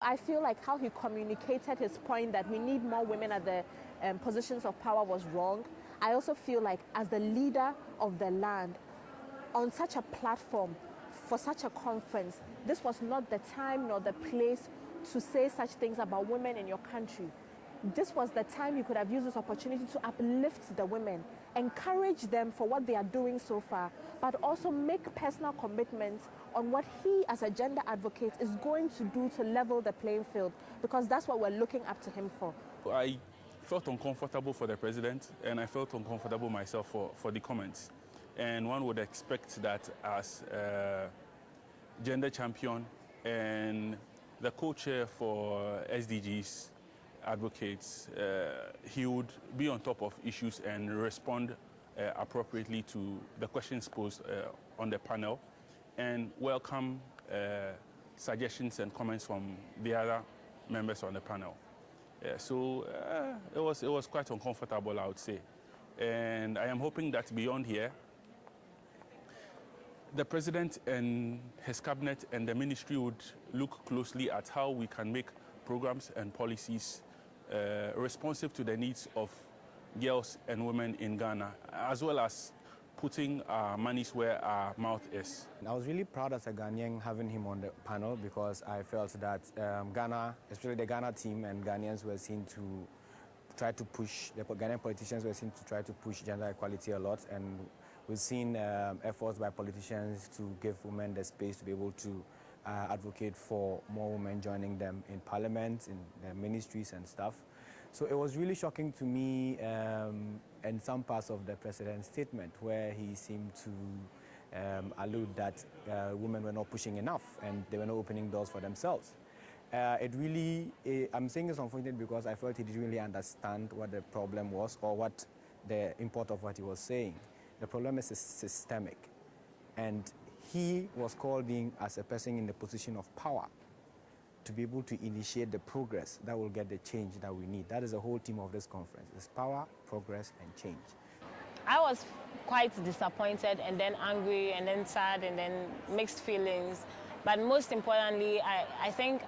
I feel like how he communicated his point that we need more women at the positions of power was wrong. I also feel like as the leader of the land, on such a platform, for such a conference, this was not the time nor the place to say such things about women in your country. This was the time you could have used this opportunity to uplift the women, encourage them for what they are doing so far, but also make personal commitments on what he, as a gender advocate, is going to do to level the playing field, because that's what we're looking up to him for. I felt uncomfortable for the president, and I felt uncomfortable myself for the comments. And one would expect that as a gender champion and the co-chair for SDGs advocates, he would be on top of issues and respond appropriately to the questions posed on the panel, and welcome suggestions and comments from the other members on the panel. So it was quite uncomfortable, I would say. And I am hoping that beyond here, the president and his cabinet and the ministry would look closely at how we can make programs and policies responsive to the needs of girls and women in Ghana, as well as putting our monies where our mouth is. I was really proud as a Ghanaian having him on the panel, because I felt that Ghana, especially the Ghana team and Ghanaians, were seen to try to push, the Ghanaian politicians were seen to try to push gender equality a lot, and we've seen efforts by politicians to give women the space to be able to advocate for more women joining them in parliament, in their ministries and stuff. So it was really shocking to me in some parts of the president's statement, where he seemed to allude that women were not pushing enough and they were not opening doors for themselves. I'm saying it's unfortunate because I felt he didn't really understand what the problem was or what the import of what he was saying. The problem is systemic, and he was called in as a person in the position of power to be able to initiate the progress that will get the change that we need. That is the whole theme of this conference. It's power, progress, and change. I was quite disappointed, and then angry, and then sad, and then mixed feelings. But most importantly, I think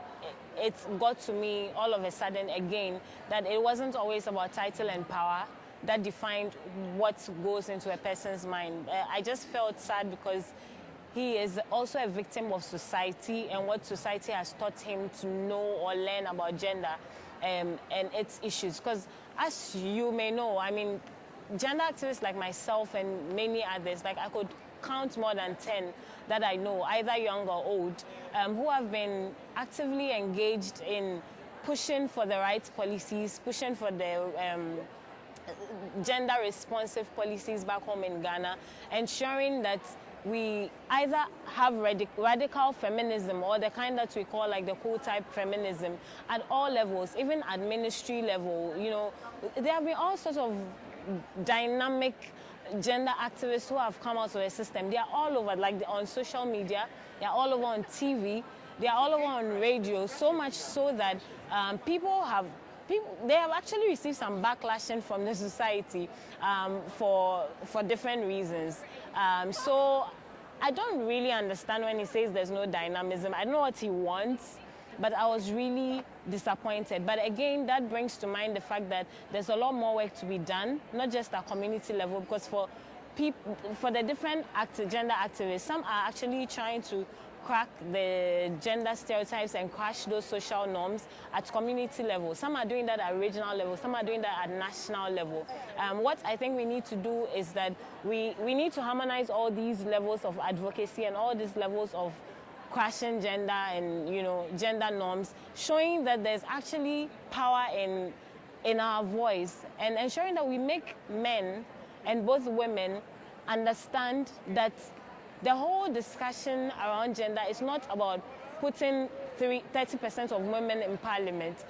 it got to me all of a sudden again that it wasn't always about title and power that defined what goes into a person's mind. I just felt sad because he is also a victim of society and what society has taught him to know or learn about gender and its issues. Because as you may know, I mean, gender activists like myself and many others, like I could count more than 10 that I know, either young or old, who have been actively engaged in pushing for the right policies, pushing for the gender-responsive policies back home in Ghana, ensuring that we either have radical feminism or the kind that we call like the cool-type feminism at all levels, even at ministry level. You know, there have been all sorts of dynamic gender activists who have come out of the system. They are all over, like on social media, they are all over on TV, they are all over on radio, so much so that they have actually received some backlashing from the society for different reasons. So I don't really understand when he says there's no dynamism. I don't know what he wants, but I was really disappointed. But again, that brings to mind the fact that there's a lot more work to be done, not just at community level, because for the different gender activists, some are actually trying to crack the gender stereotypes and crash those social norms at community level. Some are doing that at regional level, some are doing that at national level. What I think we need to do is that we need to harmonize all these levels of advocacy and all these levels of crashing gender and, you know, gender norms, showing that there's actually power in our voice, and ensuring that we make men and both women understand that the whole discussion around gender is not about putting 30% of women in parliament.